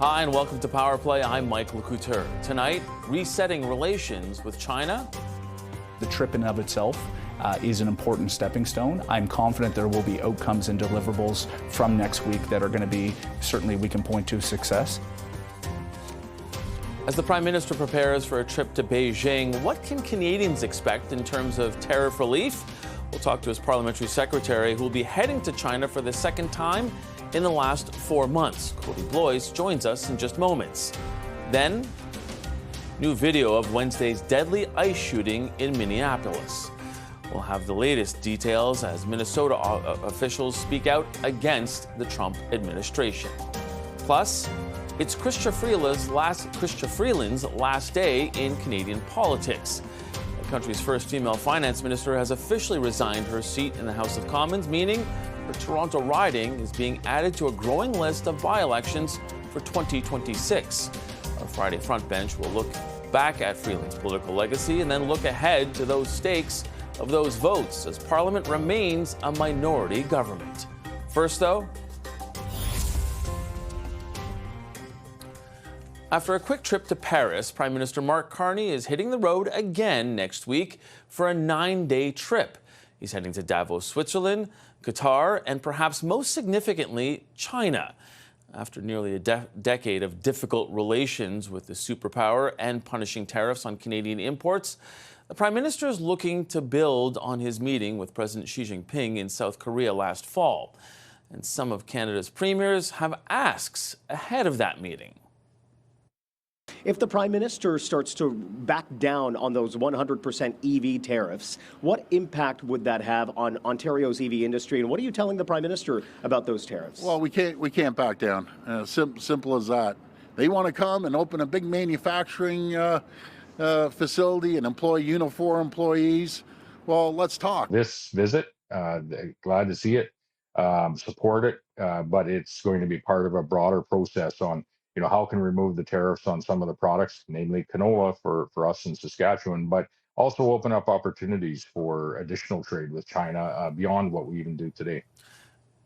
Hi, and welcome to Power Play. I'm Mike LeCouture. Tonight, resetting relations with China. The trip in and of itself is an important stepping stone. I'm confident there will be outcomes and deliverables from next week that are going to be, certainly we can point to success. As the Prime Minister prepares for a trip to Beijing, what can Canadians expect in terms of tariff relief? We'll talk to his parliamentary secretary, who will be heading to China for the second time in the last 4 months. Cody Blois joins us in just moments. Then, new video of Wednesday's deadly ice shooting in Minneapolis. We'll have the latest details as Minnesota officials speak out against the Trump administration. Plus, it's Chrystia Freeland's last day in Canadian politics. The country's first female finance minister has officially resigned her seat in the House of Commons, meaning her Toronto riding is being added to a growing list of by-elections for 2026. Our Friday front bench will look back at Freeland's political legacy and then look ahead to those stakes of those votes as Parliament remains a minority government. First, though, after a quick trip to Paris, Prime Minister Mark Carney is hitting the road again next week for a 9-day trip. He's heading to Davos, Switzerland, Qatar, and perhaps most significantly, China. After nearly a decade of difficult relations with the superpower and punishing tariffs on Canadian imports, the Prime Minister is looking to build on his meeting with President Xi Jinping in South Korea last fall. And some of Canada's premiers have asks ahead of that meeting. If the Prime Minister starts to back down on those 100% EV tariffs, what impact would that have on Ontario's EV industry? And what are you telling the Prime Minister about those tariffs? Well, we can't back down. Simple as that. They want to come and open a big manufacturing facility and employ uniform employees. Well, let's talk. This visit, glad to see it, support it, but it's going to be part of a broader process on how can we remove the tariffs on some of the products, namely canola for us in Saskatchewan, but also open up opportunities for additional trade with China beyond what we even do today.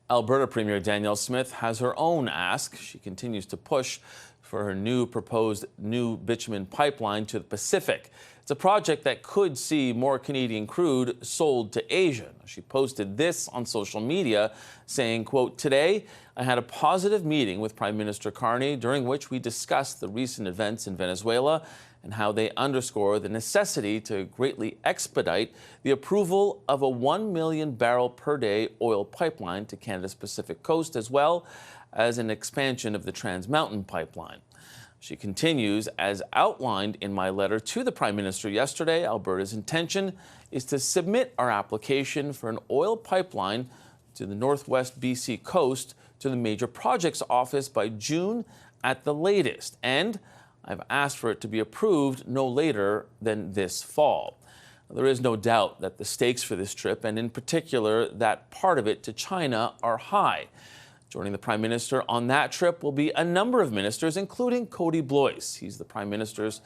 Alberta Premier Danielle Smith has her own ask. She continues to push for her proposed new bitumen pipeline to the Pacific. It's a project that could see more Canadian crude sold to Asia. She posted this on social media saying, quote, "Today, I had a positive meeting with Prime Minister Carney during which we discussed the recent events in Venezuela and how they underscore the necessity to greatly expedite the approval of a 1 million barrel per day oil pipeline to Canada's Pacific coast, as well as an expansion of the Trans Mountain pipeline." She continues, as outlined in my letter to the Prime Minister yesterday, Alberta's intention is to submit our application for an oil pipeline to the Northwest BC coast to the Major Projects Office by June at the latest. And I've asked for it to be approved no later than this fall. There is no doubt that the stakes for this trip, and in particular that part of it to China, are high. Joining the Prime Minister on that trip will be a number of ministers, including Cody Blois. He's the Prime Minister's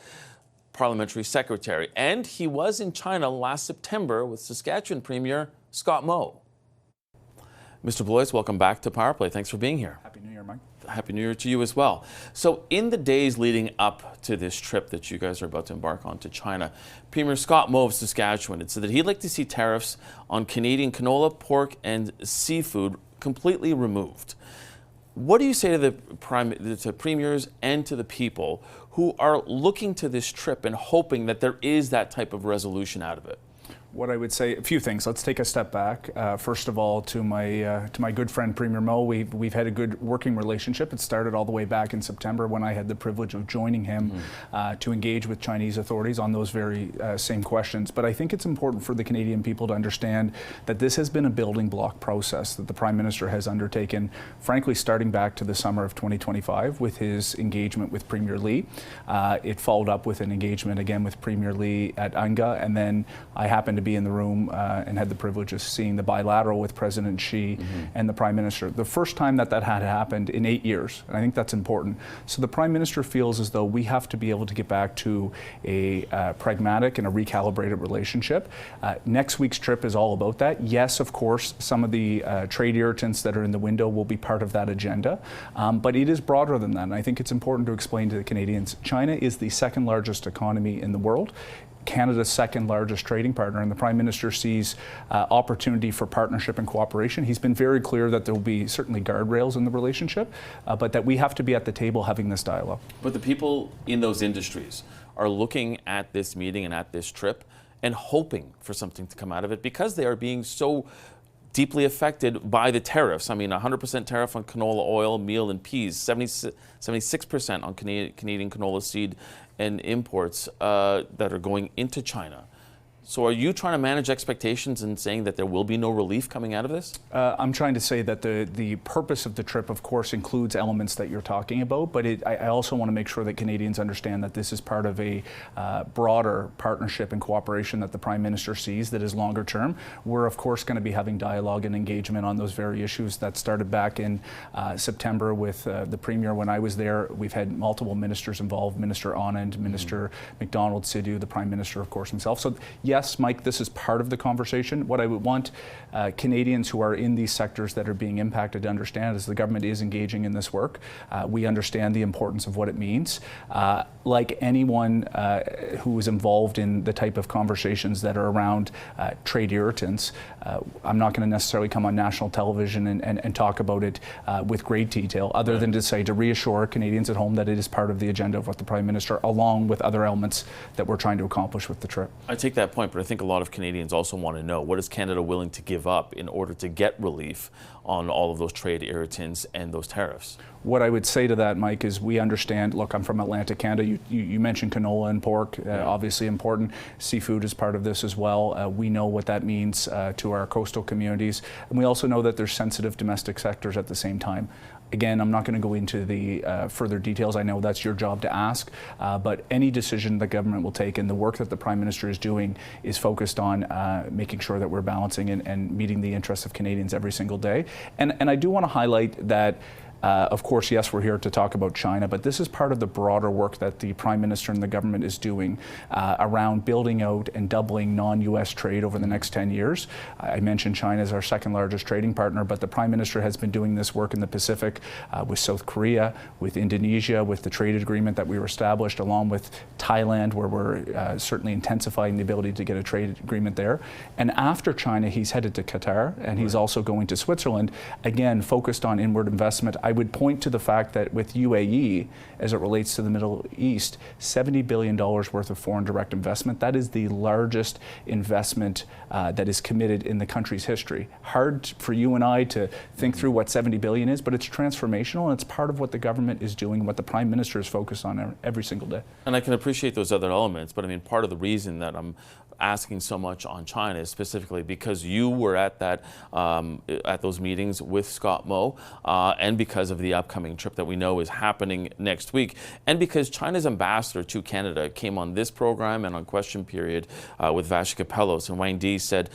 parliamentary secretary, and he was in China last September with Saskatchewan Premier Scott Moe. Mr. Blois, welcome back to Power Play. Thanks for being here. Happy New Year, Mike. Happy New Year to you as well. So in the days leading up to this trip that you guys are about to embark on to China, Premier Scott Moe of Saskatchewan had said that he'd like to see tariffs on Canadian canola, pork, and seafood completely removed. What do you say to the premiers and to the people who are looking to this trip and hoping that there is that type of resolution out of it? What I would say, a few things. Let's take a step back. First of all, to my good friend Premier Moe, we've had a good working relationship. It started all the way back in September when I had the privilege of joining him to engage with Chinese authorities on those very same questions. But I think it's important for the Canadian people to understand that this has been a building block process that the Prime Minister has undertaken, frankly, starting back to the summer of 2025 with his engagement with Premier Lee. It followed up with an engagement again with Premier Lee at UNGA, and then I happened to to be in the room and had the privilege of seeing the bilateral with President Xi and the Prime Minister. The first time that had happened in 8 years, and I think that's important. So the Prime Minister feels as though we have to be able to get back to a pragmatic and a recalibrated relationship. Next week's trip is all about that. Yes, of course, some of the trade irritants that are in the window will be part of that agenda, but it is broader than that. And I think it's important to explain to the Canadians, China is the second largest economy in the world. Canada's second largest trading partner, and the Prime Minister sees opportunity for partnership and cooperation. He's been very clear that there will be certainly guardrails in the relationship, but that we have to be at the table having this dialogue. But the people in those industries are looking at this meeting and at this trip and hoping for something to come out of it because they are being so deeply affected by the tariffs. I mean, 100% tariff on canola oil, meal, and peas, 76% on Canadian canola seed and imports that are going into China. So are you trying to manage expectations and saying that there will be no relief coming out of this? I'm trying to say that the purpose of the trip, of course, includes elements that you're talking about, but I also want to make sure that Canadians understand that this is part of a broader partnership and cooperation that the Prime Minister sees that is longer term. We're, of course, going to be having dialogue and engagement on those very issues that started back in September with the Premier when I was there. We've had multiple ministers involved, Minister Anand, Minister McDonald Sidhu, the Prime Minister, of course, himself. So yes, Mike, this is part of the conversation. What I would want Canadians who are in these sectors that are being impacted to understand is the government is engaging in this work. We understand the importance of what it means. Like anyone who is involved in the type of conversations that are around trade irritants, I'm not going to necessarily come on national television and talk about it with great detail, other than to say to reassure Canadians at home that it is part of the agenda of what the Prime Minister, along with other elements that we're trying to accomplish with the trip. I take that point, but I think a lot of Canadians also want to know, what is Canada willing to give up in order to get relief on all of those trade irritants and those tariffs? What I would say to that, Mike, is we understand, look, I'm from Atlantic Canada. You mentioned canola and pork, obviously important. Seafood is part of this as well. We know what that means to our coastal communities. And we also know that there's sensitive domestic sectors at the same time. Again, I'm not going to go into the further details. I know that's your job to ask, but any decision the government will take and the work that the Prime Minister is doing is focused on making sure that we're balancing and meeting the interests of Canadians every single day. And I do want to highlight that of course, yes, we're here to talk about China, but this is part of the broader work that the Prime Minister and the government is doing around building out and doubling non-U.S. trade over the next 10 years. I mentioned China is our second largest trading partner, but the Prime Minister has been doing this work in the Pacific with South Korea, with Indonesia, with the trade agreement that we were established, along with Thailand, where we're certainly intensifying the ability to get a trade agreement there. And after China, he's headed to Qatar, and he's also going to Switzerland, again, focused on inward investment. I would point to the fact that with UAE, as it relates to the Middle East, $70 billion worth of foreign direct investment. That is the largest investment that is committed in the country's history. Hard for you and I to think through what $70 billion is, but it's transformational, and it's part of what the government is doing, what the Prime Minister is focused on every single day. And I can appreciate those other elements, but I mean, part of the reason that I'm asking so much on China is specifically because you were at that at those meetings with Scott Moe, and because of the upcoming trip that we know is happening next week, and because China's ambassador to Canada came on this program and on Question Period with Vashi Kapelos, and Wang Di said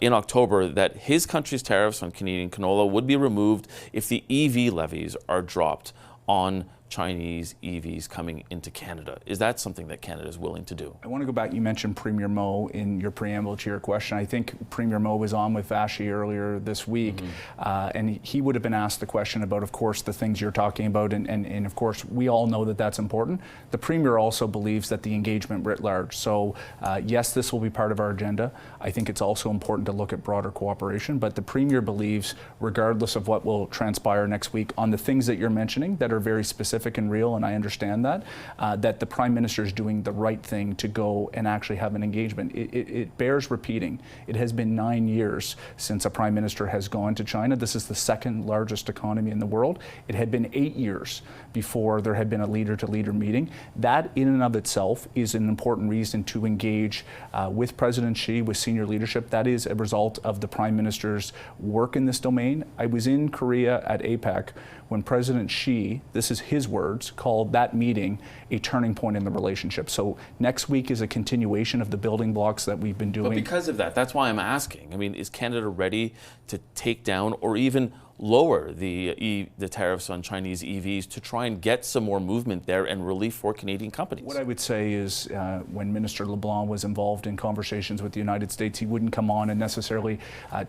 in October that his country's tariffs on Canadian canola would be removed if the EV levies are dropped on Chinese EVs coming into Canada. Is that something that Canada is willing to do? I want to go back. You mentioned Premier Moe in your preamble to your question. I think Premier Moe was on with Vashi earlier this week, and he would have been asked the question about, of course, the things you're talking about, and of course, we all know that that's important. The Premier also believes that the engagement writ large. So, yes, this will be part of our agenda. I think it's also important to look at broader cooperation, but the Premier believes, regardless of what will transpire next week, on the things that you're mentioning that are very specific and real, and I understand that, that the Prime Minister is doing the right thing to go and actually have an engagement. It bears repeating. It has been 9 years since a Prime Minister has gone to China. This is the second largest economy in the world. It had been 8 years before there had been a leader-to-leader meeting. That in and of itself is an important reason to engage with President Xi, with senior leadership. That is a result of the Prime Minister's work in this domain. I was in Korea at APEC when President Xi, this is his words, called that meeting a turning point in the relationship. So next week is a continuation of the building blocks that we've been doing. But because of that, that's why I'm asking. I mean, is Canada ready to take down or even lower the tariffs on Chinese EVs to try and get some more movement there and relief for Canadian companies? What I would say is when Minister LeBlanc was involved in conversations with the United States, he wouldn't come on and necessarily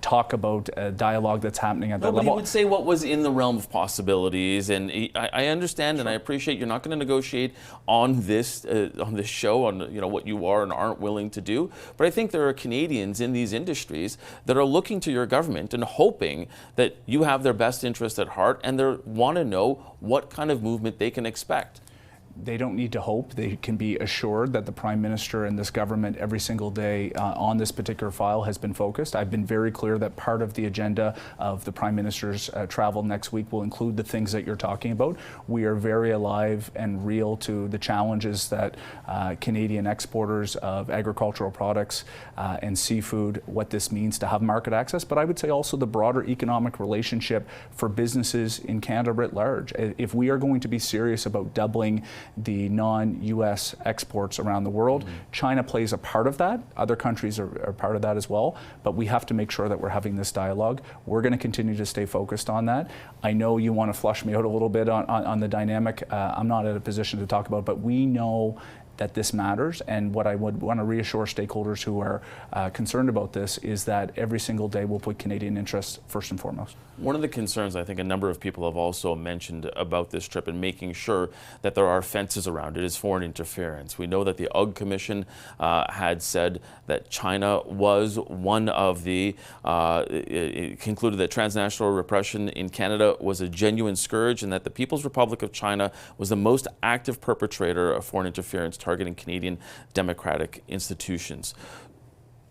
talk about a dialogue that's happening at that level. He would say what was in the realm of possibilities, and I understand and I appreciate you're not going to negotiate on this show on what you are and aren't willing to do, but I think there are Canadians in these industries that are looking to your government and hoping that you have their best interest at heart, and they want to know what kind of movement they can expect. They don't need to hope. They can be assured that the Prime Minister and this government every single day on this particular file has been focused. I've been very clear that part of the agenda of the Prime Minister's travel next week will include the things that you're talking about. We are very alive and real to the challenges that Canadian exporters of agricultural products and seafood, what this means to have market access, but I would say also the broader economic relationship for businesses in Canada writ large. If we are going to be serious about doubling the non-U.S. exports around the world. China plays a part of that. Other countries are part of that as well. But we have to make sure that we're having this dialogue. We're going to continue to stay focused on that. I know you want to flush me out a little bit on the dynamic. I'm not in a position to talk about it, but we know that this matters, and what I would want to reassure stakeholders who are concerned about this is that every single day we'll put Canadian interests first and foremost. One of the concerns I think a number of people have also mentioned about this trip and making sure that there are fences around it is foreign interference. We know that the UG Commission had said that China was one of the, it concluded that transnational repression in Canada was a genuine scourge and that the People's Republic of China was the most active perpetrator of foreign interference targeting Canadian democratic institutions.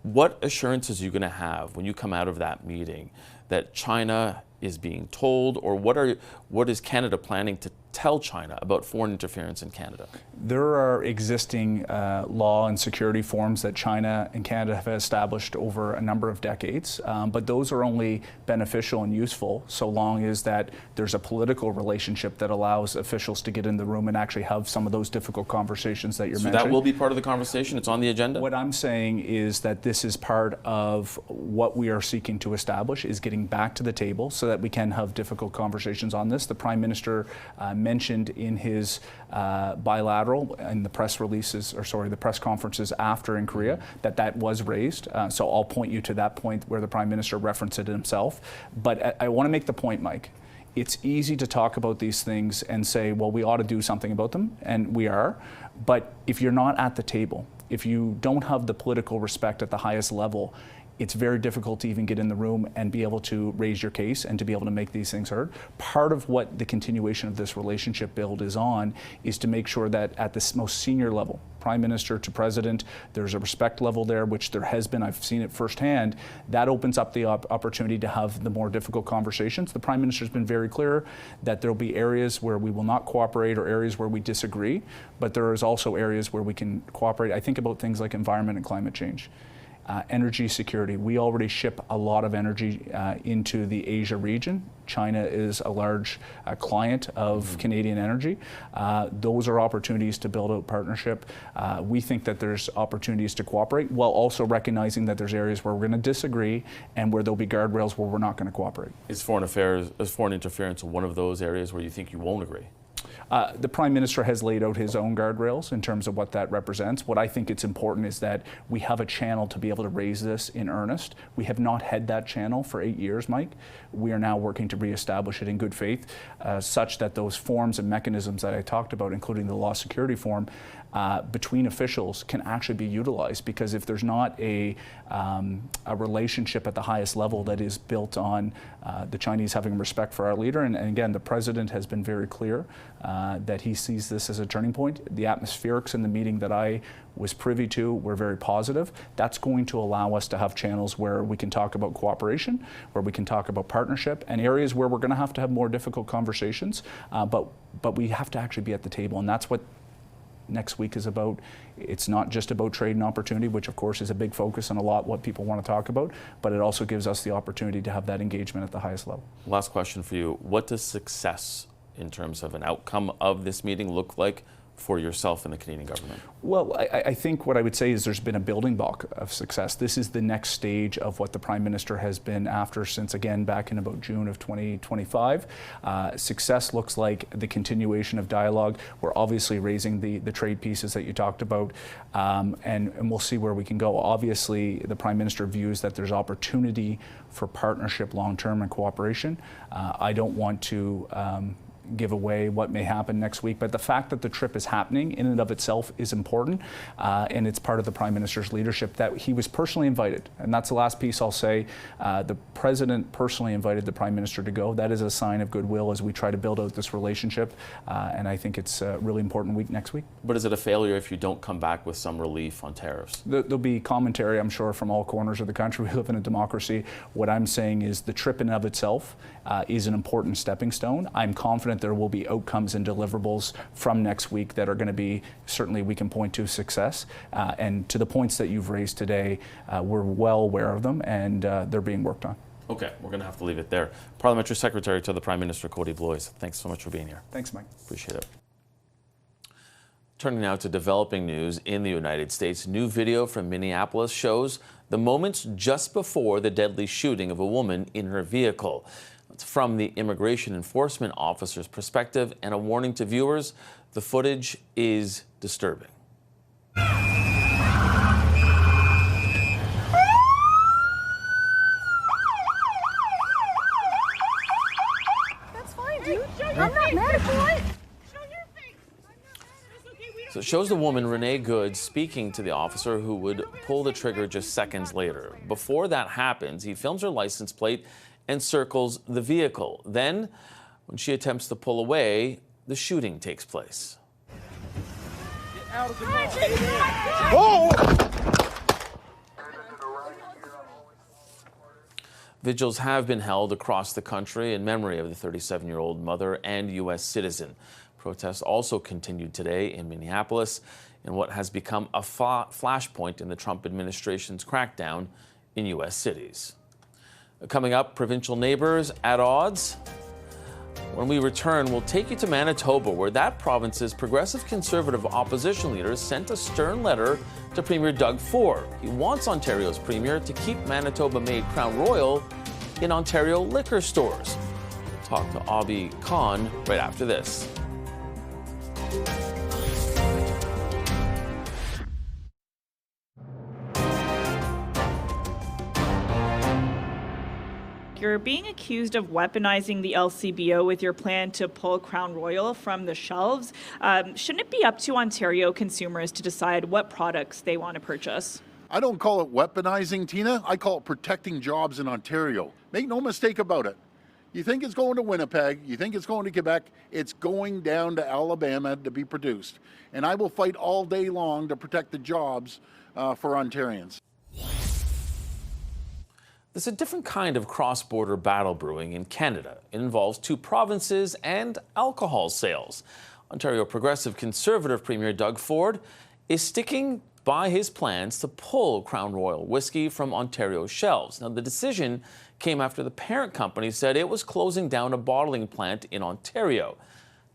What assurances are you going to have when you come out of that meeting that China is being told, or what is Canada planning to tell China about foreign interference in Canada? There are existing law and security forms that China and Canada have established over a number of decades, but those are only beneficial and useful so long as that there's a political relationship that allows officials to get in the room and actually have some of those difficult conversations that you're mentioning. So that will be part of the conversation? It's on the agenda? What I'm saying is that this is part of what we are seeking to establish, is getting back to the table so that we can have difficult conversations on this. The Prime Minister mentioned in his bilateral and the press releases, or sorry, the press conferences after in Korea, that was raised. So I'll point you to that point where the Prime Minister referenced it himself. But I want to make the point, Mike. It's easy to talk about these things and say, well, we ought to do something about them, and we are. But if you're not at the table, if you don't have the political respect at the highest level, it's very difficult to even get in the room and be able to raise your case and to be able to make these things heard. Part of what the continuation of this relationship build is on is to make sure that at this most senior level, Prime Minister to President, there's a respect level there, which there has been. I've seen it firsthand. That opens up the opportunity to have the more difficult conversations. The Prime Minister's been very clear that there'll be areas where we will not cooperate or areas where we disagree, but there is also areas where we can cooperate. I think about things like environment and climate change. Energy security. We already ship a lot of energy into the Asia region. China is a large client of Canadian energy. Those are opportunities to build out partnership. We think that there's opportunities to cooperate while also recognizing that there's areas where we're going to disagree and where there'll be guardrails where we're not going to cooperate. Is foreign interference one of those areas where you think you won't agree? The Prime Minister has laid out his own guardrails in terms of what that represents. What I think it's important is that we have a channel to be able to raise this in earnest. We have not had that channel for 8 years, Mike. We are now working to reestablish it in good faith, such that those forms and mechanisms that I talked about, including the law security form, between officials can actually be utilized, because if there's not a relationship at the highest level that is built on the Chinese having respect for our leader, and again, the President has been very clear that he sees this as a turning point. The atmospherics in the meeting that I was privy to were very positive. That's going to allow us to have channels where we can talk about cooperation, where we can talk about partnership, and areas where we're going to have more difficult conversations, but we have to actually be at the table, and that's what next week is about. It's not just about trade and opportunity, which of course is a big focus and a lot what people want to talk about, but it also gives us the opportunity to have that engagement at the highest level. Last question for you. What does success in terms of an outcome of this meeting look like for yourself and the Canadian government? Well, I think what I would say is there's been a building block of success. This is the next stage of what the Prime Minister has been after since, again, back in about June of 2025. Success looks like the continuation of dialogue. We're obviously raising the trade pieces that you talked about, and we'll see where we can go. Obviously, the Prime Minister views that there's opportunity for partnership long-term and cooperation. I don't want to give away what may happen next week, but the fact that the trip is happening in and of itself is important, and it's part of the Prime Minister's leadership that he was personally invited. And that's the last piece I'll say. The President personally invited the Prime Minister to go. That is a sign of goodwill as we try to build out this relationship, and I think it's a really important week next week. But is it a failure if you don't come back with some relief on tariffs? There'll be commentary, I'm sure, from all corners of the country. We live in a democracy. What I'm saying is the trip in and of itself is an important stepping stone. I'm confident there will be outcomes and deliverables from next week that are going to be, certainly we can point to success. And to the points that you've raised today, we're well aware of them, and they're being worked on. Okay, we're going to have to leave it there. Parliamentary Secretary to the Prime Minister, Cody Blois, thanks so much for being here. Thanks, Mike. Appreciate it. Turning now to developing news in the United States. New video from Minneapolis shows the moments just before the deadly shooting of a woman in her vehicle. It's from the immigration enforcement officer's perspective, and a warning to viewers, the footage is disturbing. That's fine, dude. I'm not mad at you. So it shows the woman, Renee Good, speaking to the officer who would pull the trigger just seconds later. Before that happens, he films her license plate and circles the vehicle. Then, when she attempts to pull away, the shooting takes place. Vigils have been held across the country in memory of the 37-year-old mother and U.S. citizen. Protests also continued today in Minneapolis in what has become a flashpoint in the Trump administration's crackdown in U.S. cities. Coming up, provincial neighbors at odds. When we return, we'll take you to Manitoba, where that province's progressive conservative opposition leader sent a stern letter to Premier Doug Ford. He wants Ontario's premier to keep Manitoba-made Crown Royal in Ontario liquor stores. We'll talk to Abhi Khan right after this. You're being accused of weaponizing the LCBO with your plan to pull Crown Royal from the shelves. Shouldn't it be up to Ontario consumers to decide what products they want to purchase? I don't call it weaponizing, Tina. I call it protecting jobs in Ontario. Make no mistake about it. You think it's going to Winnipeg, you think it's going to Quebec, it's going down to Alabama to be produced. And I will fight all day long to protect the jobs for Ontarians. There's a different kind of cross-border battle brewing in Canada. It involves two provinces and alcohol sales. Ontario Progressive Conservative Premier Doug Ford is sticking by his plans to pull Crown Royal whiskey from Ontario's shelves. Now, the decision came after the parent company said it was closing down a bottling plant in Ontario.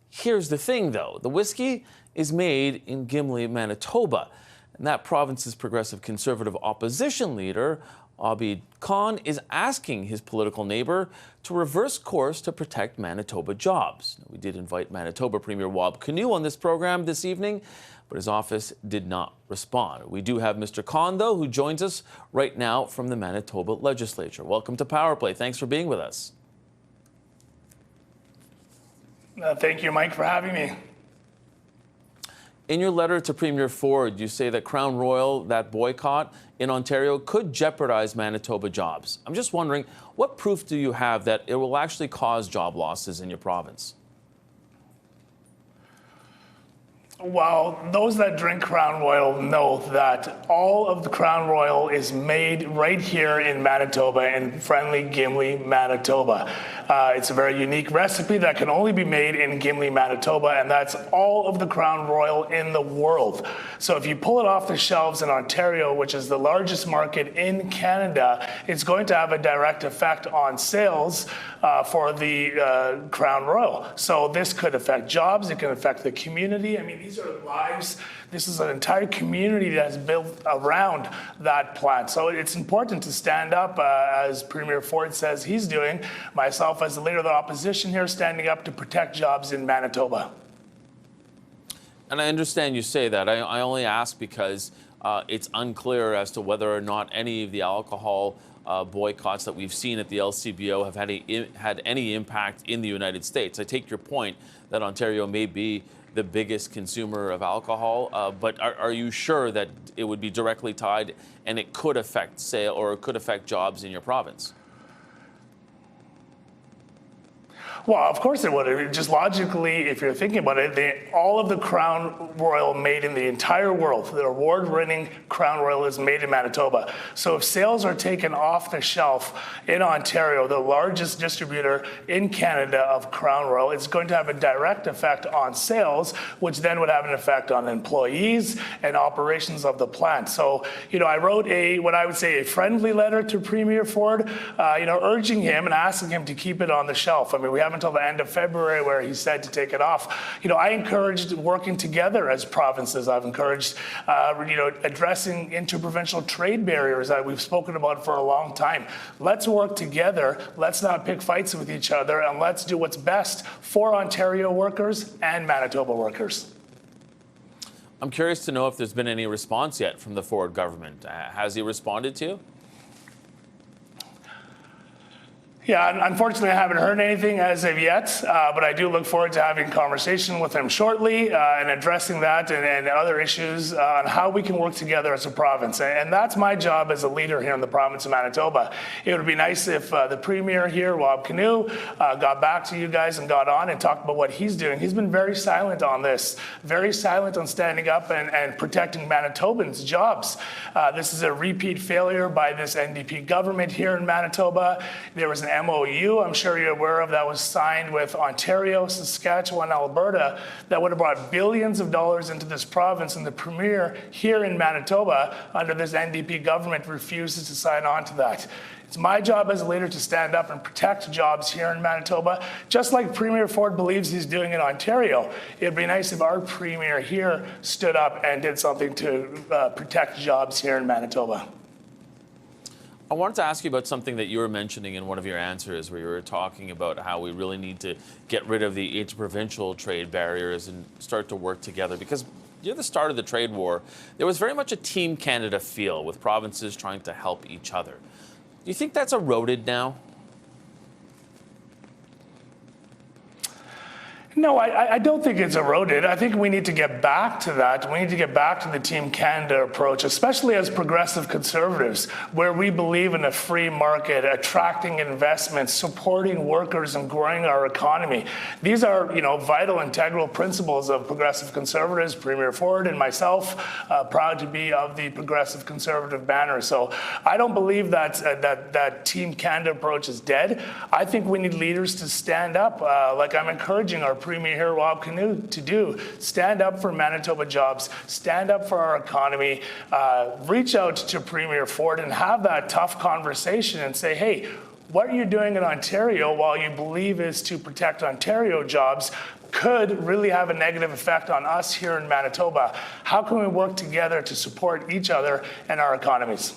Here's the thing, though. The whiskey is made in Gimli, Manitoba. And that province's progressive conservative opposition leader, Abhi Khan, is asking his political neighbor to reverse course to protect Manitoba jobs. Now, we did invite Manitoba Premier Wab Kinew on this program this evening, but his office did not respond. We do have Mr. Khan, though, who joins us right now from the Manitoba legislature. Welcome to Power Play. Thanks for being with us. Thank you, Mike, for having me. In your letter to Premier Ford, you say that Crown Royal, that boycott in Ontario, could jeopardize Manitoba jobs. I'm just wondering, what proof do you have that it will actually cause job losses in your province? Well, those that drink Crown Royal know that all of the Crown Royal is made right here in Manitoba, in friendly Gimli, Manitoba. It's a very unique recipe that can only be made in Gimli, Manitoba, and that's all of the Crown Royal in the world. So if you pull it off the shelves in Ontario, which is the largest market in Canada, it's going to have a direct effect on sales for the Crown Royal. So this could affect jobs, it can affect the community. I mean, these are lives. This is an entire community that's built around that plant. So it's important to stand up, as Premier Ford says he's doing. Myself, as the leader of the opposition here, standing up to protect jobs in Manitoba. And I understand you say that. I only ask because it's unclear as to whether or not any of the alcohol boycotts that we've seen at the LCBO have had any impact in the United States. I take your point that Ontario may be the biggest consumer of alcohol, but are you sure that it would be directly tied and it could affect sale or it could affect jobs in your province? Well, of course it would. Just logically, if you're thinking about it, all of the Crown Royal made in the entire world, the award-winning Crown Royal is made in Manitoba. So if sales are taken off the shelf in Ontario, the largest distributor in Canada of Crown Royal, it's going to have a direct effect on sales, which then would have an effect on employees and operations of the plant. So, I wrote what I would say a friendly letter to Premier Ford, urging him and asking him to keep it on the shelf. I mean, we haven't until the end of February where he said to take it off. I encouraged working together as provinces. I've encouraged, addressing interprovincial trade barriers that we've spoken about for a long time. Let's work together. Let's not pick fights with each other, and let's do what's best for Ontario workers and Manitoba workers. I'm curious to know if there's been any response yet from the Ford government. Has he responded to you? Yeah, unfortunately, I haven't heard anything as of yet, but I do look forward to having a conversation with him shortly and addressing that and other issues on how we can work together as a province. And that's my job as a leader here in the province of Manitoba. It would be nice if the Premier here, Rob Canoe, got back to you guys and got on and talked about what he's doing. He's been very silent on this, very silent on standing up and protecting Manitobans' jobs. This is a repeat failure by this NDP government here in Manitoba. There was an MOU, I'm sure you're aware of, that was signed with Ontario, Saskatchewan, Alberta, that would have brought billions of dollars into this province, and the Premier here in Manitoba, under this NDP government, refuses to sign on to that. It's my job as a leader to stand up and protect jobs here in Manitoba, just like Premier Ford believes he's doing in Ontario. It'd be nice if our Premier here stood up and did something to protect jobs here in Manitoba. I wanted to ask you about something that you were mentioning in one of your answers, where you were talking about how we really need to get rid of the interprovincial trade barriers and start to work together. Because near the start of the trade war, there was very much a Team Canada feel, with provinces trying to help each other. Do you think that's eroded now? No, I don't think it's eroded. I think we need to get back to that. We need to get back to the Team Canada approach, especially as progressive conservatives, where we believe in a free market, attracting investments, supporting workers, and growing our economy. These are, vital, integral principles of progressive conservatives, Premier Ford and myself, proud to be of the progressive conservative banner. So I don't believe that Team Canada approach is dead. I think we need leaders to stand up, like I'm encouraging our Premier here, Rob Canoe, to do. Stand up for Manitoba jobs, stand up for our economy, reach out to Premier Ford and have that tough conversation and say, hey, what you're doing in Ontario, while you believe is to protect Ontario jobs, could really have a negative effect on us here in Manitoba. How can we work together to support each other and our economies?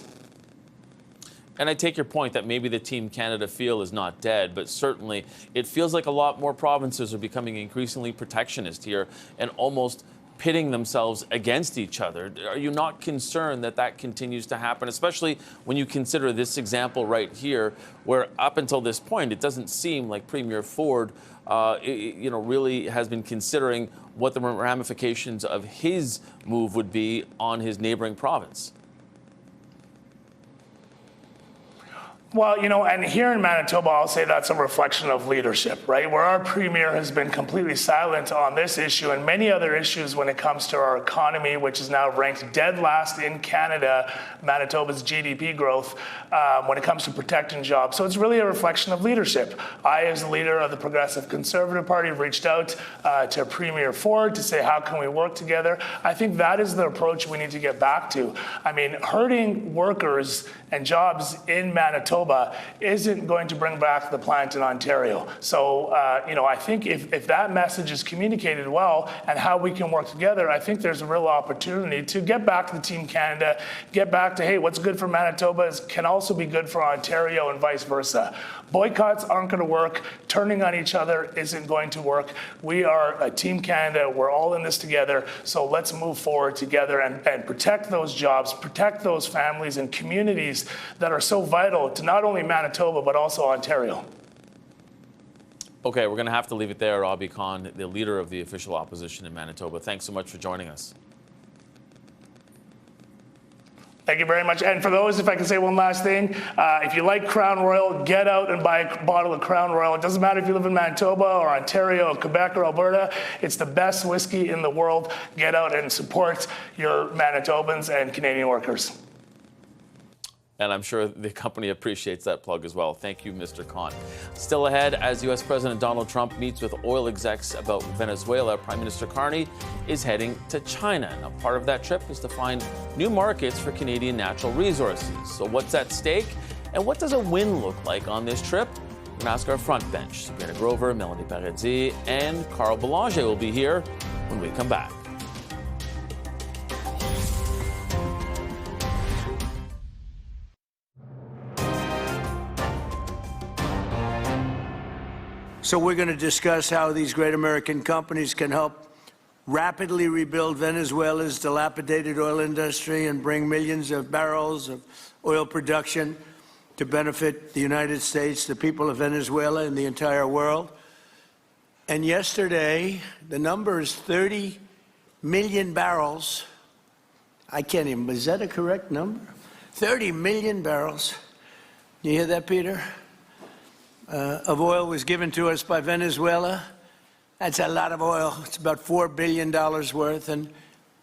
And I take your point that maybe the Team Canada feel is not dead, but certainly it feels like a lot more provinces are becoming increasingly protectionist here and almost pitting themselves against each other. Are you not concerned that that continues to happen, especially when you consider this example right here, where up until this point, it doesn't seem like Premier Ford really has been considering what the ramifications of his move would be on his neighboring province? Well, and here in Manitoba, I'll say that's a reflection of leadership, right? Where our premier has been completely silent on this issue and many other issues when it comes to our economy, which is now ranked dead last in Canada, Manitoba's GDP growth, when it comes to protecting jobs. So it's really a reflection of leadership. I, as the leader of the Progressive Conservative Party, reached out to Premier Ford to say, how can we work together? I think that is the approach we need to get back to. I mean, hurting workers and jobs in Manitoba isn't going to bring back the plant in Ontario. So, I think if that message is communicated well and how we can work together, I think there's a real opportunity to get back to the Team Canada, get back to, hey, what's good for Manitoba can also be good for Ontario and vice versa. Boycotts aren't going to work. Turning on each other isn't going to work. We are a Team Canada. We're all in this together. So let's move forward together and protect those jobs, protect those families and communities that are so vital to not only Manitoba, but also Ontario. Okay, we're going to have to leave it there. Robbie Kahn, the leader of the official opposition in Manitoba. Thanks so much for joining us. Thank you very much. And for those, if I can say one last thing, if you like Crown Royal, get out and buy a bottle of Crown Royal. It doesn't matter if you live in Manitoba or Ontario or Quebec or Alberta. It's the best whiskey in the world. Get out and support your Manitobans and Canadian workers. And I'm sure the company appreciates that plug as well. Thank you, Mr. Kahn. Still ahead, as U.S. President Donald Trump meets with oil execs about Venezuela, Prime Minister Carney is heading to China. Now, part of that trip is to find new markets for Canadian natural resources. So what's at stake? And what does a win look like on this trip? We're going to ask our front bench. Sabrina Grover, Melanie Paradis, and Carl Belanger will be here when we come back. So we're going to discuss how these great American companies can help rapidly rebuild Venezuela's dilapidated oil industry and bring millions of barrels of oil production to benefit the United States, the people of Venezuela, and the entire world. And yesterday, the number is 30 million barrels. I can't even, is that a correct number? 30 million barrels. You hear that, Peter? Of oil was given to us by Venezuela. That's a lot of oil. It's about $4 billion worth, and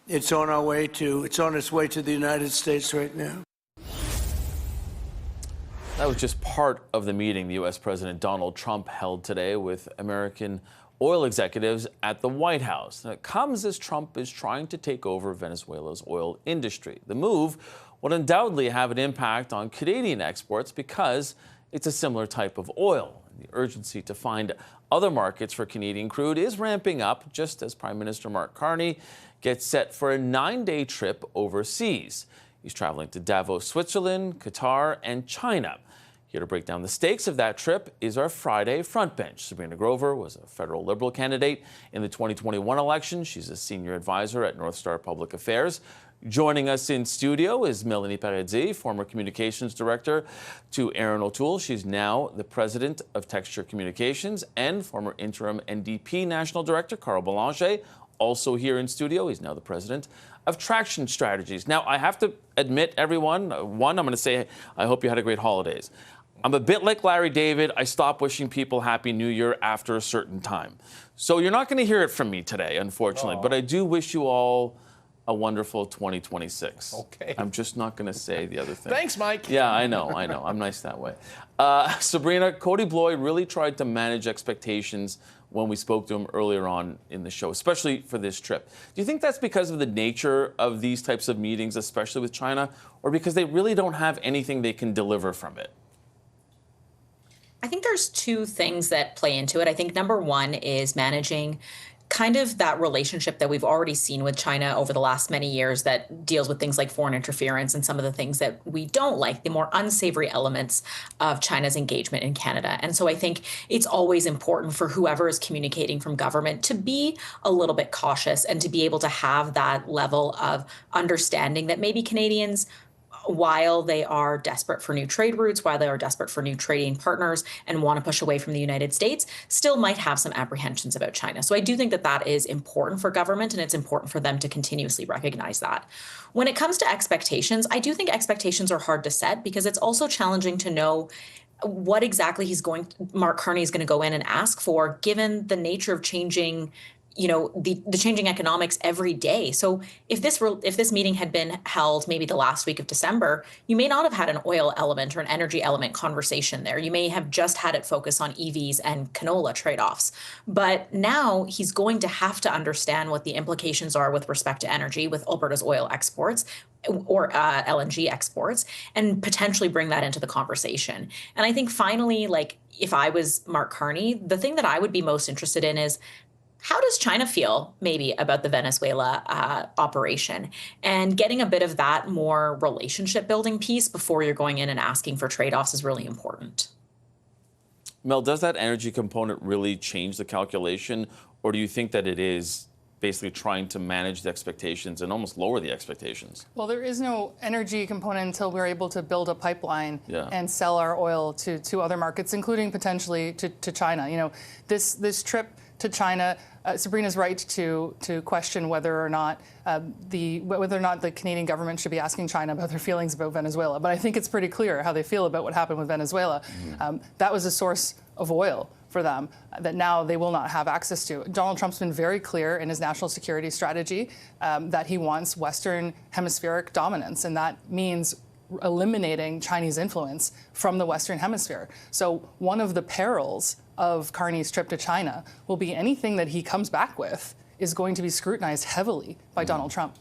it's on its way to the United States right now. That was just part of the meeting the U.S. President Donald Trump held today with American oil executives at the White House. Now, it comes as Trump is trying to take over Venezuela's oil industry. The move would undoubtedly have an impact on Canadian exports because it's a similar type of oil. The urgency to find other markets for Canadian crude is ramping up just as Prime Minister Mark Carney gets set for a 9-day trip overseas. He's traveling to Davos, Switzerland, Qatar, and China. Here to break down the stakes of that trip is our Friday front bench. Sabrina Grover was a federal Liberal candidate in the 2021 election. She's a senior advisor at North Star Public Affairs. Joining us in studio is Melanie Paradis, former communications director to Aaron O'Toole. She's now the president of Texture Communications, and former interim NDP national director Carl Belanger, also here in studio. He's now the president of Traction Strategies. Now, I have to admit, everyone, I'm going to say I hope you had a great holidays. I'm a bit like Larry David. I stop wishing people Happy New Year after a certain time. So you're not going to hear it from me today, unfortunately. But I do wish you all a wonderful 2026. Okay. I'm just not going to say the other thing. Thanks, Mike. Yeah, I know. I'm nice that way. Sabrina, Cody Bloy really tried to manage expectations when we spoke to him earlier on in the show, especially for this trip. Do you think that's because of the nature of these types of meetings, especially with China, or because they really don't have anything they can deliver from it? I think there's two things that play into it. I think number one is managing kind of that relationship that we've already seen with China over the last many years that deals with things like foreign interference and some of the things that we don't like, the more unsavory elements of China's engagement in Canada. And so I think it's always important for whoever is communicating from government to be a little bit cautious and to be able to have that level of understanding that maybe Canadians while they are desperate for new trade routes, while they are desperate for new trading partners and want to push away from the United States, still might have some apprehensions about China. So I do think that that is important for government, and it's important for them to continuously recognize that. When it comes to expectations, I do think expectations are hard to set because it's also challenging to know what exactly Mark Carney is going to go in and ask for, given the nature of changing, the changing economics every day. So if this meeting had been held maybe the last week of December, you may not have had an oil element or an energy element conversation there. You may have just had it focus on EVs and canola trade-offs. But now he's going to have to understand what the implications are with respect to energy, with Alberta's oil exports or LNG exports, and potentially bring that into the conversation. And I think finally, like if I was Mark Carney, the thing that I would be most interested in is, how does China feel maybe about the Venezuela operation? And getting a bit of that more relationship building piece before you're going in and asking for trade-offs is really important. Mel, does that energy component really change the calculation, or do you think that it is basically trying to manage the expectations and almost lower the expectations? Well, there is no energy component until we're able to build a pipeline and sell our oil to other markets, including potentially to China. This trip to China, Sabrina's right to question whether or not the Canadian government should be asking China about their feelings about Venezuela. But I think it's pretty clear how they feel about what happened with Venezuela. That was a source of oil for them that now they will not have access to. Donald Trump's been very clear in his national security strategy that he wants Western hemispheric dominance, and that means eliminating Chinese influence from the Western Hemisphere. So one of the perils of Carney's trip to China will be anything that he comes back with is going to be scrutinized heavily by Donald Trump.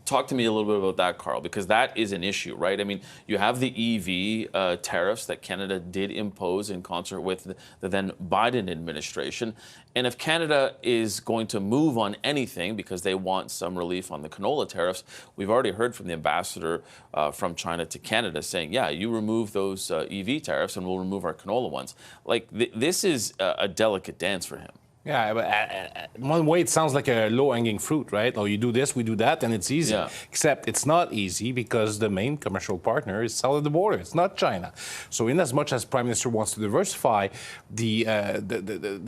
Talk to me a little bit about that, Carl, because that is an issue, right? I mean, you have the EV tariffs that Canada did impose in concert with the then Biden administration. And if Canada is going to move on anything because they want some relief on the canola tariffs, we've already heard from the ambassador from China to Canada saying, yeah, you remove those EV tariffs and we'll remove our canola ones. Like, this is a delicate dance for him. Yeah, but one way it sounds like a low-hanging fruit, right? Oh, you do this, we do that, and it's easy. Yeah. Except it's not easy because the main commercial partner is south of the border. It's not China. So in as much as Prime Minister wants to diversify the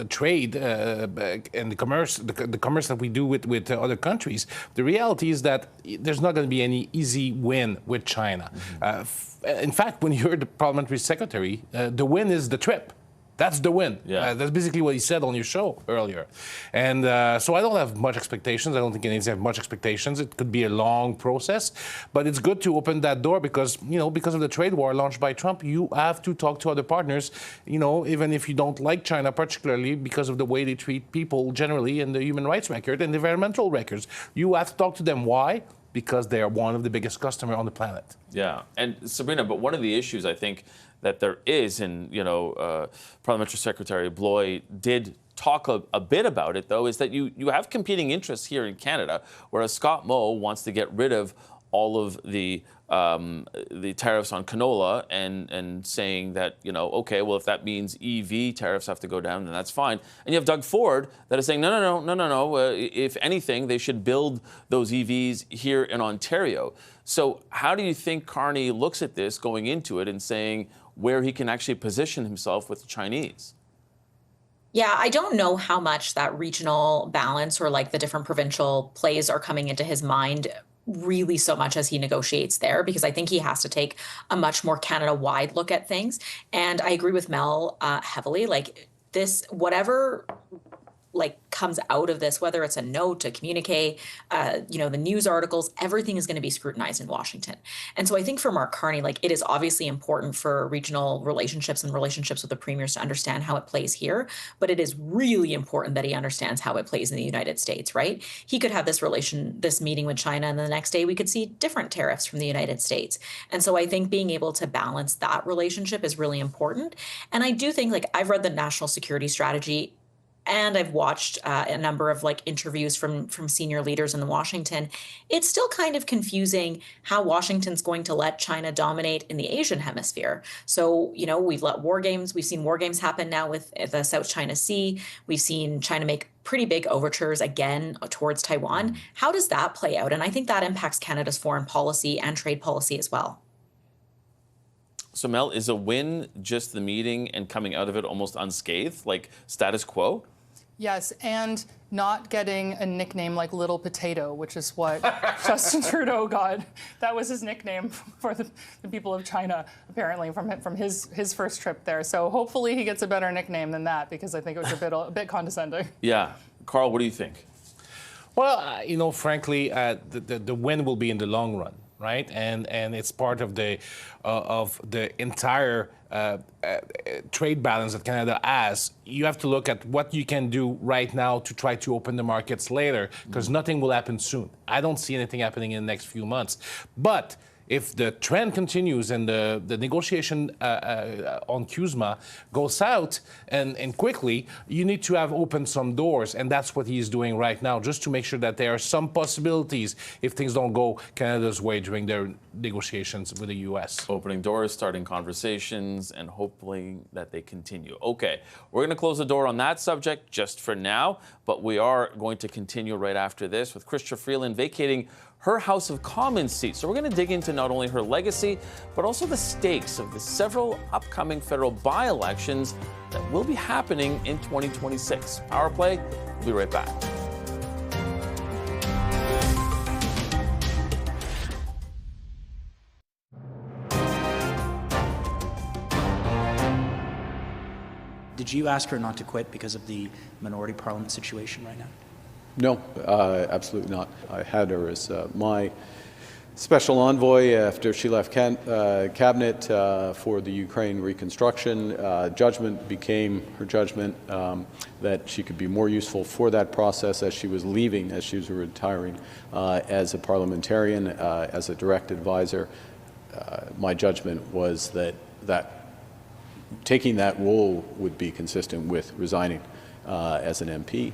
trade and the commerce that we do with other countries, the reality is that there's not going to be any easy win with China. In fact, when you're the parliamentary secretary, the win is the trip. That's the win. Yeah. That's basically what he said on your show earlier. And so I don't have much expectations. I don't think Canadians have much expectations. It could be a long process, but it's good to open that door because, because of the trade war launched by Trump, you have to talk to other partners, even if you don't like China particularly because of the way they treat people generally and the human rights record and the environmental records. You have to talk to them. Why? Because they are one of the biggest customers on the planet. Yeah. And Sabrina, but one of the issues I think that there is, and Parliamentary Secretary Bloy did talk a bit about it, though, is that you have competing interests here in Canada, whereas Scott Moe wants to get rid of all of the tariffs on canola and saying that, okay, well, if that means EV tariffs have to go down, then that's fine. And you have Doug Ford that is saying, no. If anything, they should build those EVs here in Ontario. So how do you think Carney looks at this going into it and saying where he can actually position himself with the Chinese? Yeah, I don't know how much that regional balance or like the different provincial plays are coming into his mind really so much as he negotiates there, because I think he has to take a much more Canada-wide look at things. And I agree with Mel heavily. Like this, whatever comes out of this, whether it's a note, a communique, the news articles, everything is going to be scrutinized in Washington. And so I think for Mark Carney, it is obviously important for regional relationships and relationships with the premiers to understand how it plays here, but it is really important that he understands how it plays in the United States, right? He could have this meeting with China, and the next day we could see different tariffs from the United States. And so I think being able to balance that relationship is really important. And I do think, I've read the national security strategy, and I've watched a number of interviews from senior leaders in Washington. It's still kind of confusing how Washington's going to let China dominate in the Asian hemisphere. So, we've seen war games happen now with the South China Sea. We've seen China make pretty big overtures again towards Taiwan. How does that play out? And I think that impacts Canada's foreign policy and trade policy as well. So, Mel, is a win just the meeting and coming out of it almost unscathed, like status quo? Yes, and not getting a nickname like Little Potato, which is what Justin Trudeau got. That was his nickname for the people of China, apparently, from his first trip there. So hopefully he gets a better nickname than that, because I think it was a bit condescending. Yeah. Carl, what do you think? Well, you know, frankly, the win will be in the long run, right? And it's part of the entire trade balance that Canada has. You have to look at what you can do right now to try to open the markets later, because nothing will happen soon. I don't see anything happening in the next few months. But if the trend continues and the negotiation on CUSMA goes south and quickly, you need to have opened some doors, and that's what he's doing right now, just to make sure that there are some possibilities if things don't go Canada's way during their negotiations with the U.S. Opening doors, starting conversations, and hoping that they continue. Okay, we're going to close the door on that subject just for now, but we are going to continue right after this with Chrystia Freeland vacating her House of Commons seat. So we're going to dig into not only her legacy, but also the stakes of the several upcoming federal by-elections that will be happening in 2026. Power Play, we'll be right back. Did you ask her not to quit because of the minority parliament situation right now? No, absolutely not. I had her as my special envoy after she left cabinet for the Ukraine reconstruction. Judgment became her judgment that she could be more useful for that process as she was leaving, as she was retiring as a parliamentarian, as a direct advisor. My judgment was that taking that role would be consistent with resigning as an MP,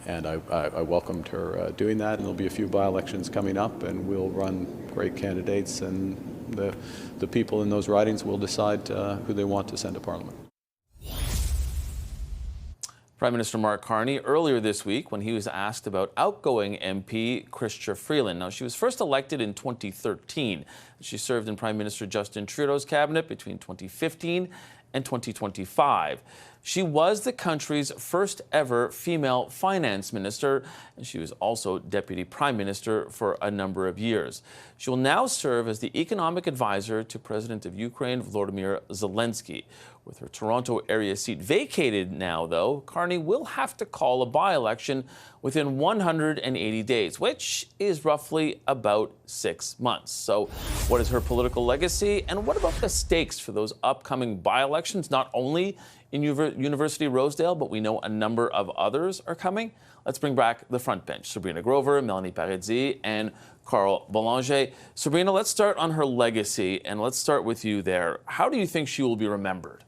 and I welcomed her doing that. And there'll be a few by-elections coming up, and we'll run great candidates, and the people in those ridings will decide who they want to send to Parliament. Prime Minister Mark Carney earlier this week when he was asked about outgoing MP Chrystia Freeland. Now, she was first elected in 2013. She served in Prime Minister Justin Trudeau's cabinet between 2015 and 2025. She was the country's first ever female finance minister, and she was also deputy prime minister for a number of years. She will now serve as the economic advisor to President of Ukraine, Volodymyr Zelensky. With her Toronto area seat vacated now, though, Carney will have to call a by-election within 180 days, which is roughly about 6 months. So what is her political legacy, and what about the stakes for those upcoming by-elections, not only in University Rosedale, but we know a number of others are coming? Let's bring back the front bench. Sabrina Grover, Melanie Paradis, and Carl Boulanger. Sabrina, let's start on her legacy, and let's start with you there. How do you think she will be remembered?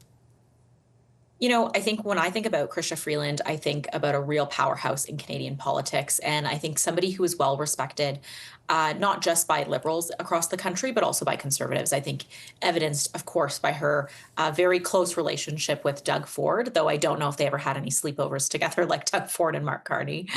You know, I think when I think about Chrystia Freeland, I think about a real powerhouse in Canadian politics. And I think somebody who is well respected, not just by Liberals across the country, but also by Conservatives. I think evidenced, of course, by her very close relationship with Doug Ford, though I don't know if they ever had any sleepovers together like Doug Ford and Mark Carney.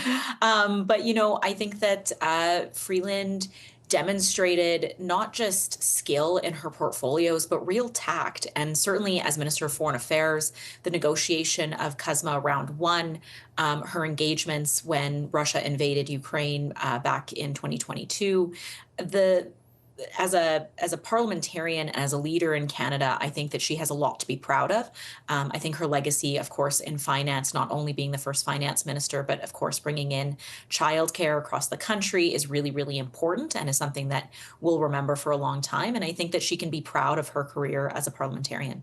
But, you know, I think that Freeland demonstrated not just skill in her portfolios, but real tact. And certainly as Minister of Foreign Affairs, the negotiation of CUSMA Round 1, her engagements when Russia invaded Ukraine back in 2022, as a parliamentarian, as a leader in Canada, I think that she has a lot to be proud of. I think her legacy, of course, in finance, not only being the first finance minister, but of course bringing in childcare across the country is really, really important and is something that we'll remember for a long time. And I think that she can be proud of her career as a parliamentarian.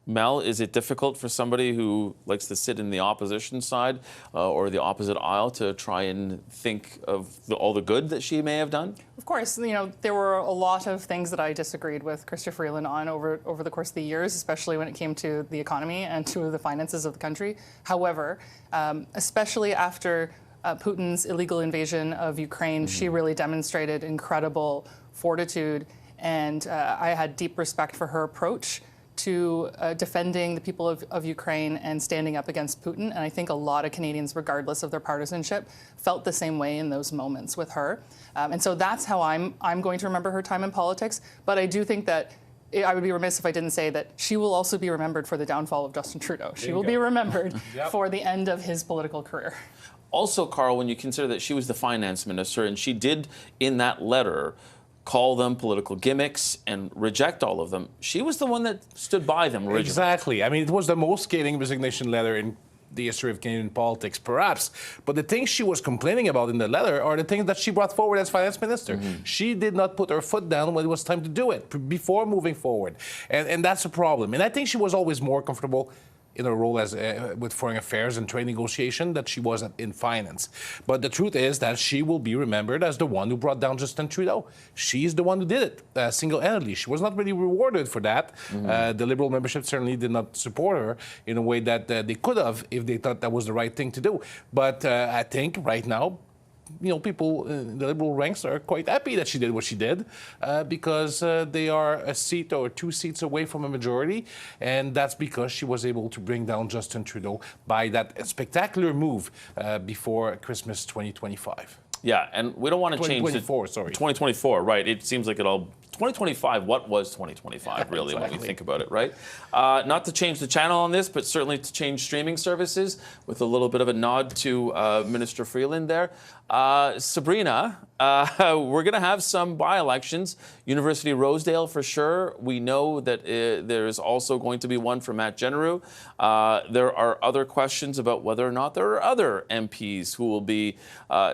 Mel, is it difficult for somebody who likes to sit in the opposition side or the opposite aisle to try and think of all the good that she may have done? Of course, you know, there were a lot of things that I disagreed with Chrystia Freeland on over the course of the years, especially when it came to the economy and to the finances of the country. However, especially after Putin's illegal invasion of Ukraine, she really demonstrated incredible fortitude, and I had deep respect for her approach to defending the people of Ukraine and standing up against Putin. And I think a lot of Canadians, regardless of their partisanship, felt the same way in those moments with her. And so that's how I'm going to remember her time in politics. But I do think that I would be remiss if I didn't say that she will also be remembered for the downfall of Justin Trudeau. She will be remembered for the end of his political career. Also, Carl, when you consider that she was the finance minister, and she did, in that letter, call them political gimmicks and reject all of them, she was the one that stood by them originally. Exactly. I mean, it was the most scathing resignation letter in the history of Canadian politics, perhaps. But the things she was complaining about in the letter are the things that she brought forward as finance minister. She did not put her foot down when it was time to do it, before moving forward. And that's a problem. And I think she was always more comfortable in her role as with foreign affairs and trade negotiation that she was in finance. But the truth is that she will be remembered as the one who brought down Justin Trudeau. She's the one who did it single-handedly. She was not really rewarded for that. The Liberal membership certainly did not support her in a way that they could have if they thought that was the right thing to do. But I think right now, people in the Liberal ranks are quite happy that she did what she did because they are a seat or 2 seats away from a majority, and that's because she was able to bring down Justin Trudeau by that spectacular move before Christmas 2025. Yeah, and we don't want to change 2024, sorry. 2024, right. It seems like 2025, what was 2025, really, when we think about it, right? Not to change the channel on this, but certainly to change streaming services, with a little bit of a nod to Minister Freeland there. Sabrina, we're going to have some by-elections. University of Rosedale, for sure. We know that there's also going to be one for Matt Genereux. There are other questions about whether or not there are other MPs who will be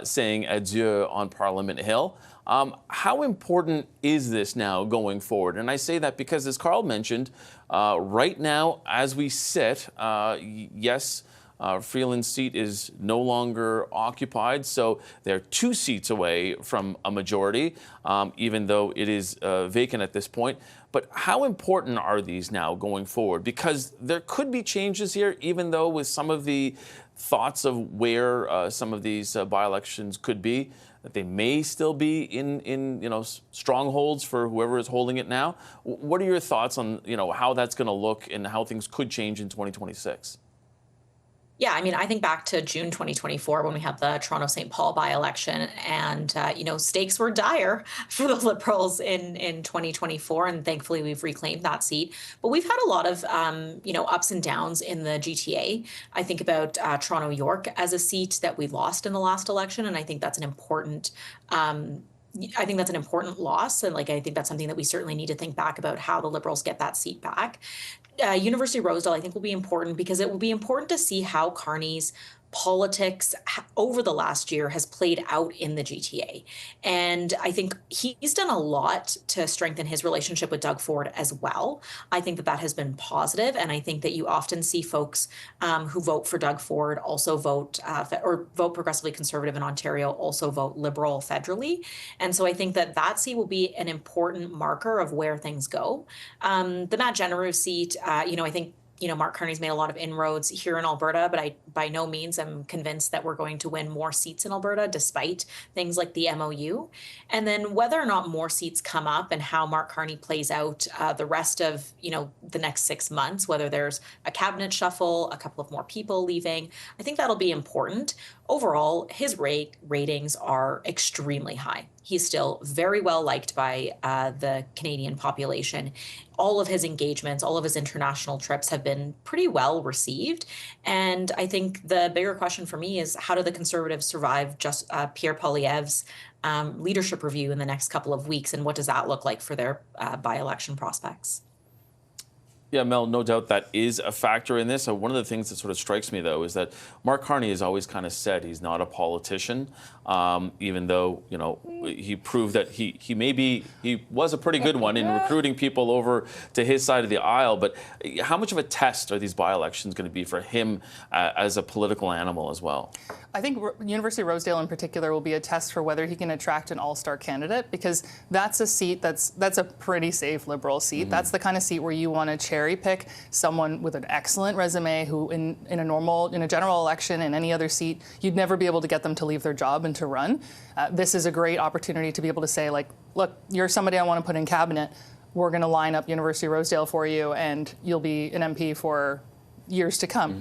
saying adieu on Parliament Hill. How important is this now going forward? And I say that because, as Carl mentioned, right now, as we sit, yes, Freeland's seat is no longer occupied, so they're 2 seats away from a majority, even though it is vacant at this point. But how important are these now going forward? Because there could be changes here, even though with some of the thoughts of where some of these by-elections could be, that they may still be in strongholds for whoever is holding it now. What are your thoughts on how that's going to look and how things could change in 2026? Yeah, I mean, I think back to June 2024 when we had the Toronto-St. Paul by-election, and stakes were dire for the Liberals in 2024, and thankfully we've reclaimed that seat. But we've had a lot of ups and downs in the GTA. I think about Toronto-York as a seat that we lost in the last election, and I think that's an important. I think that's an important loss, and I think that's something that we certainly need to think back about how the Liberals get that seat back. University of Rosedale, I think, will be important because it will be important to see how Carney's politics over the last year has played out in the GTA. And I think he's done a lot to strengthen his relationship with Doug Ford as well. I think that has been positive. And I think that you often see folks who vote for Doug Ford also vote or vote progressively conservative in Ontario, also vote Liberal federally. And so I think that seat will be an important marker of where things go. The Matt Genereux seat, I think, Mark Carney's made a lot of inroads here in Alberta, but I by no means am convinced that we're going to win more seats in Alberta, despite things like the MOU. And then whether or not more seats come up and how Mark Carney plays out the rest of, the next 6 months, whether there's a cabinet shuffle, a couple of more people leaving, I think that'll be important. Overall, his ratings are extremely high. He's still very well liked by the Canadian population. All of his engagements, all of his international trips have been pretty well received. And I think the bigger question for me is, how do the Conservatives survive just Pierre Poilievre's leadership review in the next couple of weeks, and what does that look like for their by-election prospects? Yeah, Mel, no doubt that is a factor in this. One of the things that sort of strikes me, though, is that Mark Carney has always kind of said he's not a politician, even though, he proved that he was a pretty good one in recruiting people over to his side of the aisle. But how much of a test are these by-elections going to be for him as a political animal as well? I think University of Rosedale in particular will be a test for whether he can attract an all-star candidate, because that's a seat that's a pretty safe Liberal seat. Mm-hmm. That's the kind of seat where you want to cherry pick someone with an excellent resume who in a general election in any other seat, you'd never be able to get them to leave their job and to run. This is a great opportunity to be able to say, look, you're somebody I want to put in cabinet. we're going to line up University of Rosedale for you, and you'll be an MP for years to come.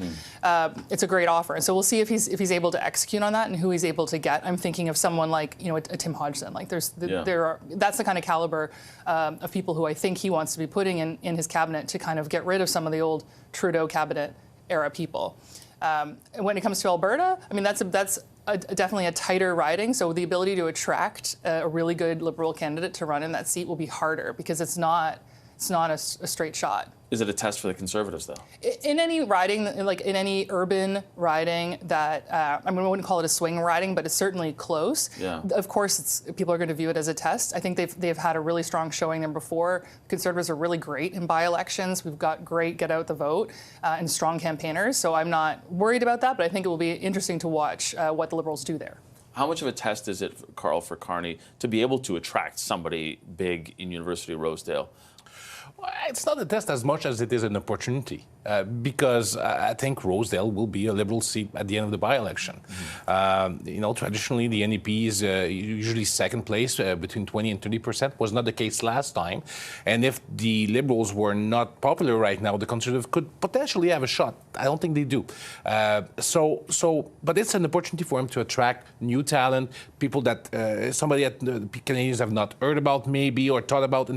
It's a great offer, and so we'll see if he's able to execute on that and who he's able to get. I'm thinking of someone like a Tim Hodgson. Like that's the kind of caliber of people who I think he wants to be putting in his cabinet to kind of get rid of some of the old Trudeau cabinet era people. When it comes to Alberta, I mean that's definitely a tighter riding. So the ability to attract a really good Liberal candidate to run in that seat will be harder because it's not a straight shot. Is it a test for the Conservatives, though? In any riding, like in any urban riding that, I wouldn't call it a swing riding, but it's certainly close. Yeah. Of course, people are going to view it as a test. I think they've had a really strong showing there before. Conservatives are really great in by-elections. We've got great get out the vote and strong campaigners. So I'm not worried about that, but I think it will be interesting to watch what the Liberals do there. How much of a test is it, Carl, for Carney to be able to attract somebody big in University of Rosedale? It's not a test as much as it is an opportunity, because I think Rosedale will be a Liberal seat at the end of the by-election. Traditionally, the NDP is usually second place, between 20 and 30%. Was not the case last time. And if the Liberals were not popular right now, the Conservatives could potentially have a shot. I don't think they do. But it's an opportunity for him to attract new talent, people that somebody that the Canadians have not heard about, maybe, or thought about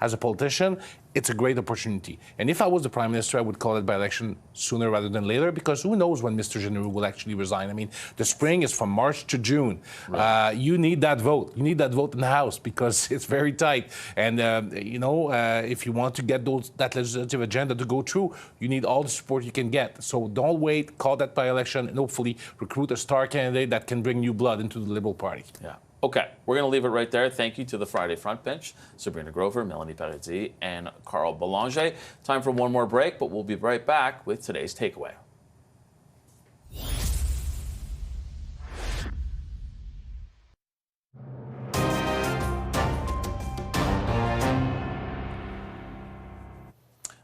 as a politician. It's a great opportunity. And if I was the Prime Minister, I would call it by election sooner rather than later, because who knows when Mr. Genereux will actually resign. I mean, the spring is from March to June. Right. You need that vote. You need that vote in the House because it's very tight. And, if you want to get that legislative agenda to go through, you need all the support you can get. So don't wait, call that by election, and hopefully recruit a star candidate that can bring new blood into the Liberal Party. Yeah. Okay, we're going to leave it right there. Thank you to the Friday Front Bench, Sabrina Grover, Melanie Paradis, and Carl Belanger. Time for one more break, but we'll be right back with today's takeaway.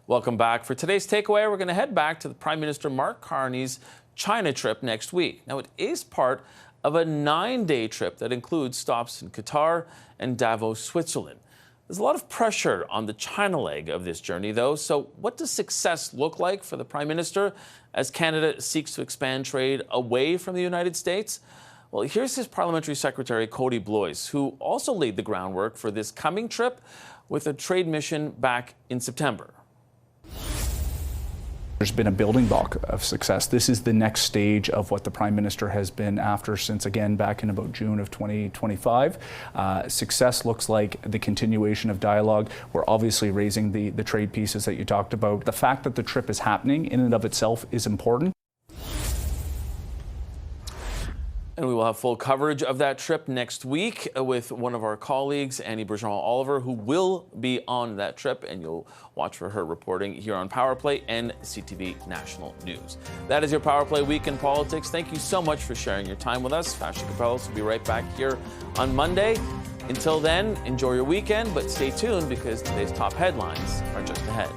Welcome back. For today's takeaway, we're going to head back to the Prime Minister Mark Carney's China trip next week. Now, it is part of a 9-day trip that includes stops in Qatar and Davos, Switzerland. There's a lot of pressure on the China leg of this journey, though. So what does success look like for the Prime Minister as Canada seeks to expand trade away from the United States? Well, here's his Parliamentary Secretary, Cody Blois, who also laid the groundwork for this coming trip with a trade mission back in September. There's been a building block of success. This is the next stage of what the Prime Minister has been after since, again, back in about June of 2025. Success looks like the continuation of dialogue. We're obviously raising the trade pieces that you talked about. The fact that the trip is happening in and of itself is important. And we will have full coverage of that trip next week with one of our colleagues, Annie Bergeron-Oliver, who will be on that trip, and you'll watch for her reporting here on Power Play and CTV National News. That is your Power Play Week in Politics. Thank you so much for sharing your time with us. Fashion Capellos will be right back here on Monday. Until then, enjoy your weekend, but stay tuned because today's top headlines are just ahead.